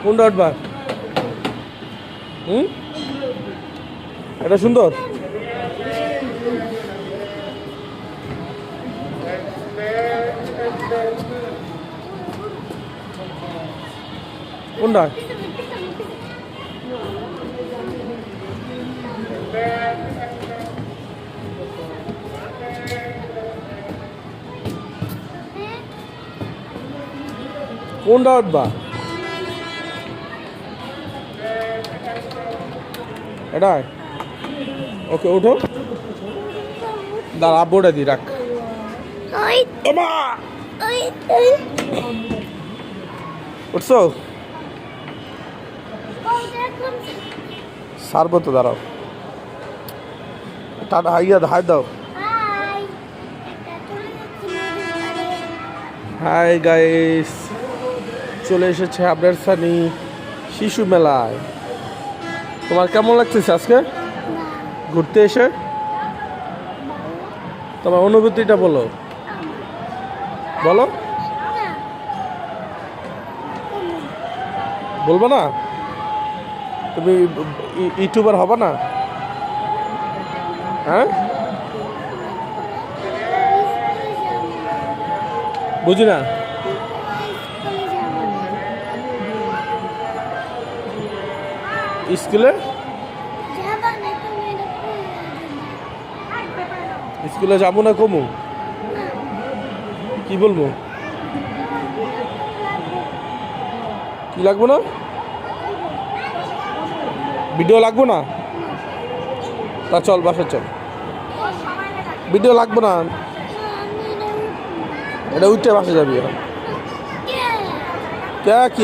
কোনটা উঠবা? এটা সুন্দর। কোনটা? কোনটা উঠবা? এটা ওকে উঠো। দাঁড়া, আব্বুটা দি রাখ। উঠছো? সারবো তো, দাঁড়াও। টাটা হাইয়া হাই দাও। হাই গাইস, চলে এসেছে আপনার সানি শিশু মেলায়। তোমার কেমন লাগতেছে আজকে ঘুরতে এসে? তোমার অনুভূতিটা বলো, বলো। বলবো না? তুমি ইউটিউবার হবে না? হ্যাঁ, বুঝি না। স্কুলে স্কুলে যাবো না কমু? কি বলবো? কি লাগবো না? ভিডিও লাগবো না? তা চল বাসা চল। ভিডিও লাগবো না, এটা উঠে বাসা যাবি। কে কি